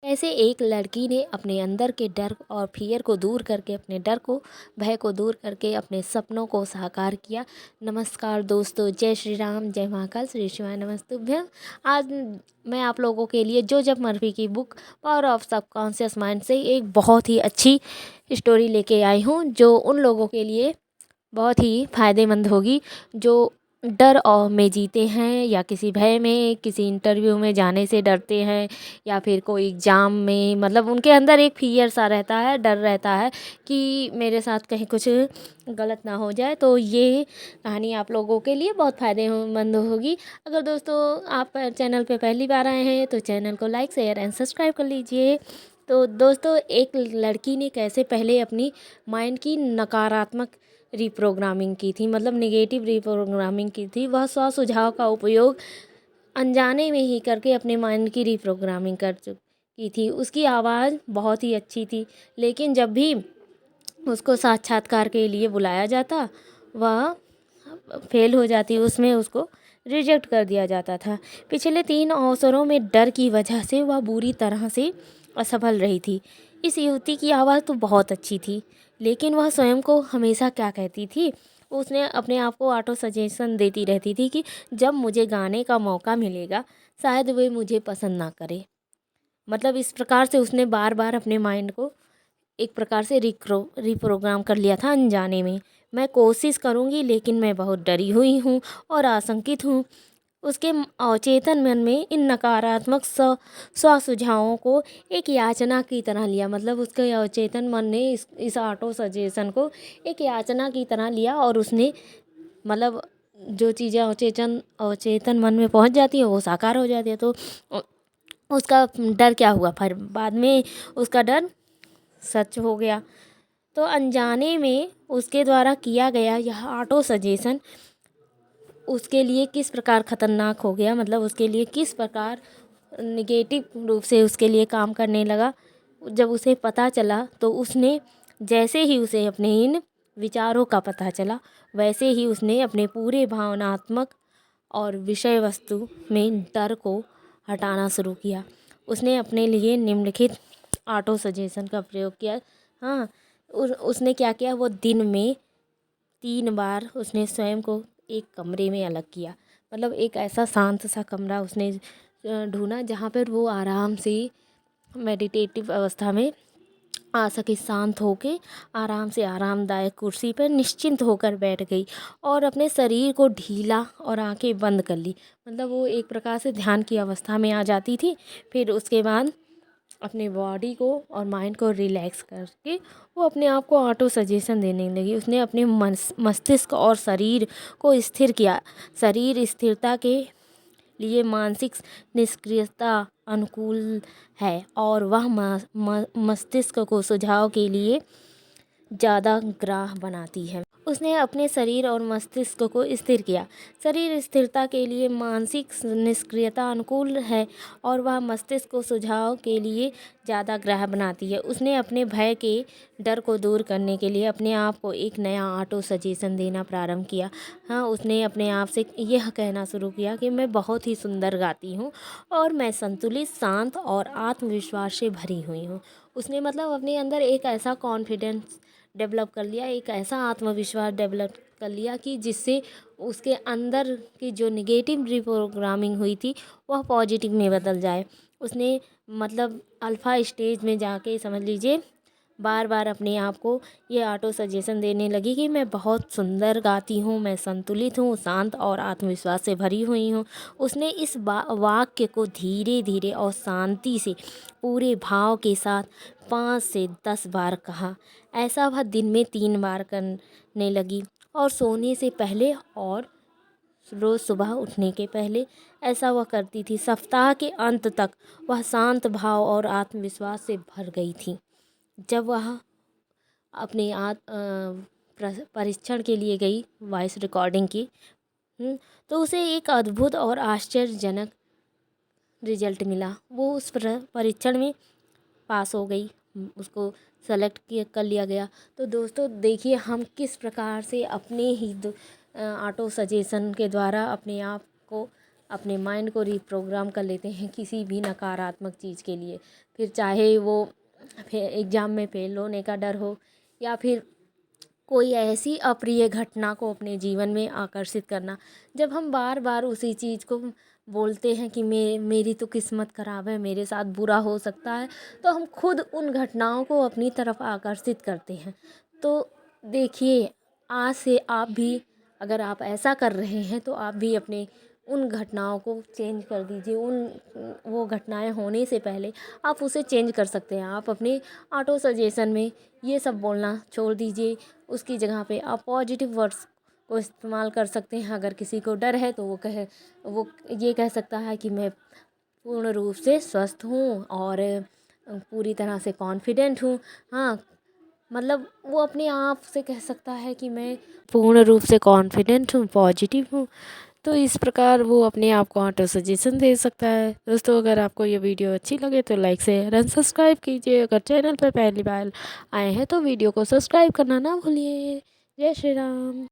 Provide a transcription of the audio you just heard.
ऐसे एक लड़की ने अपने अंदर के डर और फियर को दूर करके, अपने डर को, भय को दूर करके अपने सपनों को साकार किया। नमस्कार दोस्तों, जय श्री राम, जय महाकाल, श्री शिवाय नमस्तुभ्यं। आज मैं आप लोगों के लिए जोसेफ मर्फी की book power of subconscious mind से एक बहुत ही अच्छी स्टोरी लेके आई हूँ, जो उन लोगों के लिए बहुत ही फ़ायदेमंद होगी जो डर और में जीते हैं, या किसी भय में, किसी इंटरव्यू में जाने से डरते हैं, या फिर कोई एग्ज़ाम में, मतलब उनके अंदर एक फ़ियर सा रहता है, डर रहता है कि मेरे साथ कहीं कुछ गलत ना हो जाए। तो ये कहानी आप लोगों के लिए बहुत फ़ायदेमंद होगी। अगर दोस्तों आप चैनल पे पहली बार आए हैं तो चैनल को लाइक, शेयर एंड सब्सक्राइब कर लीजिए। तो दोस्तों, एक लड़की ने कैसे पहले अपनी माइंड की नकारात्मक रिप्रोग्रामिंग की थी, मतलब नेगेटिव रिप्रोग्रामिंग की थी। वह स्व सुझाव का उपयोग अनजाने में ही करके अपने माइंड की रिप्रोग्रामिंग कर चुकी थी। उसकी आवाज़ बहुत ही अच्छी थी, लेकिन जब भी उसको साक्षात्कार के लिए बुलाया जाता, वह फेल हो जाती, उसमें उसको रिजेक्ट कर दिया जाता था। पिछले 3 अवसरों में डर की वजह से वह बुरी तरह से असफल रही थी। इस युवती की आवाज़ तो बहुत अच्छी थी, लेकिन वह स्वयं को हमेशा क्या कहती थी, उसने अपने आप को ऑटो सजेशन देती रहती थी कि जब मुझे गाने का मौका मिलेगा शायद वे मुझे पसंद ना करे। मतलब इस प्रकार से उसने बार बार अपने माइंड को एक प्रकार से रिप्रोग्राम कर लिया था अनजाने में। मैं कोशिश करूँगी, लेकिन मैं बहुत डरी हुई हूँ और आशंकित हूँ। उसके अवचेतन मन में इन नकारात्मक स्व सुझावों को एक याचना की तरह लिया। मतलब उसके अवचेतन मन ने इस ऑटो सजेशन को एक याचना की तरह लिया, और उसने मतलब जो चीज़ें अवचेतन अवचेतन मन में पहुंच जाती है वो साकार हो जाती है। तो उ- उसका डर क्या हुआ, फिर बाद में उसका डर सच हो गया। तो अनजाने में उसके द्वारा किया गया यह ऑटो सजेशन उसके लिए किस प्रकार खतरनाक हो गया, मतलब उसके लिए किस प्रकार निगेटिव रूप से उसके लिए काम करने लगा। जब उसे पता चला तो उसने, जैसे ही उसे अपने इन विचारों का पता चला, वैसे ही उसने अपने पूरे भावनात्मक और विषय वस्तु में डर को हटाना शुरू किया। उसने अपने लिए निम्नलिखित ऑटो सजेशन का प्रयोग किया। हाँ, उसने क्या किया, वो दिन में 3 बार उसने स्वयं को एक कमरे में अलग किया। मतलब एक ऐसा शांत सा कमरा उसने ढूंढा जहाँ पर वो आराम से मेडिटेटिव अवस्था में आ सके, शांत होके आराम से आरामदायक कुर्सी पर निश्चिंत होकर बैठ गई और अपने शरीर को ढीला और आंखें बंद कर ली। मतलब वो एक प्रकार से ध्यान की अवस्था में आ जाती थी। फिर उसके बाद अपने बॉडी को और माइंड को रिलैक्स करके वो अपने आप को ऑटो सजेशन देने लगी। उसने अपने मस्तिष्क और शरीर को स्थिर किया। शरीर स्थिरता के लिए मानसिक निष्क्रियता अनुकूल है, और वह मस्तिष्क को सुझाव के लिए ज़्यादा ग्राह बनाती है। उसने अपने शरीर और मस्तिष्क को स्थिर किया। शरीर स्थिरता के लिए मानसिक निष्क्रियता अनुकूल है, और वह मस्तिष्क को सुझाव के लिए ज़्यादा ग्राह बनाती है। उसने अपने भय के डर को दूर करने के लिए अपने आप को एक नया ऑटो सजेशन देना प्रारंभ किया। हाँ, उसने अपने आप से यह कहना शुरू किया कि मैं बहुत ही सुंदर गाती हूँ और मैं संतुलित, शांत और आत्मविश्वास से भरी हुई हूँ। उसने मतलब अपने अंदर एक ऐसा कॉन्फिडेंस डेवलप कर लिया, एक ऐसा आत्मविश्वास डेवलप कर लिया कि जिससे उसके अंदर की जो निगेटिव रिप्रोग्रामिंग हुई थी वह पॉजिटिव में बदल जाए। उसने मतलब अल्फ़ा स्टेज में जाके समझ लीजिए बार बार अपने आप को ये ऑटो सजेशन देने लगी कि मैं बहुत सुंदर गाती हूँ, मैं संतुलित हूँ, शांत और आत्मविश्वास से भरी हुई हूँ। उसने इस वाक्य को धीरे धीरे और शांति से पूरे भाव के साथ 5 से 10 बार कहा। ऐसा वह दिन में 3 बार करने लगी, और सोने से पहले और रोज़ सुबह उठने के पहले ऐसा वह करती थी। सप्ताह के अंत तक वह शांत भाव और आत्मविश्वास से भर गई थी। जब वह अपने परीक्षण के लिए गई वॉइस रिकॉर्डिंग की, तो उसे एक अद्भुत और आश्चर्यजनक रिजल्ट मिला। वो उस परीक्षण में पास हो गई, उसको सेलेक्ट किया कर लिया गया। तो दोस्तों देखिए हम किस प्रकार से अपने ही ऑटो सजेशन के द्वारा अपने आप को अपने माइंड को रीप्रोग्राम कर लेते हैं किसी भी नकारात्मक चीज़ के लिए। फिर चाहे वो एग्ज़ाम में फेल होने का डर हो या फिर कोई ऐसी अप्रिय घटना को अपने जीवन में आकर्षित करना। जब हम बार बार उसी चीज़ को बोलते हैं कि मेरी तो किस्मत ख़राब है, मेरे साथ बुरा हो सकता है, तो हम खुद उन घटनाओं को अपनी तरफ आकर्षित करते हैं। तो देखिए, आज से आप भी अगर आप ऐसा कर रहे हैं तो आप भी अपने उन घटनाओं को चेंज कर दीजिए। वो घटनाएं होने से पहले आप उसे चेंज कर सकते हैं। आप अपने ऑटो सजेशन में ये सब बोलना छोड़ दीजिए। उसकी जगह पे आप पॉजिटिव वर्ड्स को इस्तेमाल कर सकते हैं। अगर किसी को डर है तो वो ये कह सकता है कि मैं पूर्ण रूप से स्वस्थ हूँ और पूरी तरह से कॉन्फिडेंट हूँ। हाँ, मतलब वो अपने आप से कह सकता है कि मैं पूर्ण रूप से कॉन्फिडेंट हूँ, पॉजिटिव हूँ। तो इस प्रकार वो अपने आप को ऑटो सजेशन दे सकता है। दोस्तों, अगर आपको ये वीडियो अच्छी लगे तो लाइक शेयर एंड सब्सक्राइब कीजिए। अगर चैनल पर पहली बार आए हैं तो वीडियो को सब्सक्राइब करना ना भूलिए। जय श्री राम।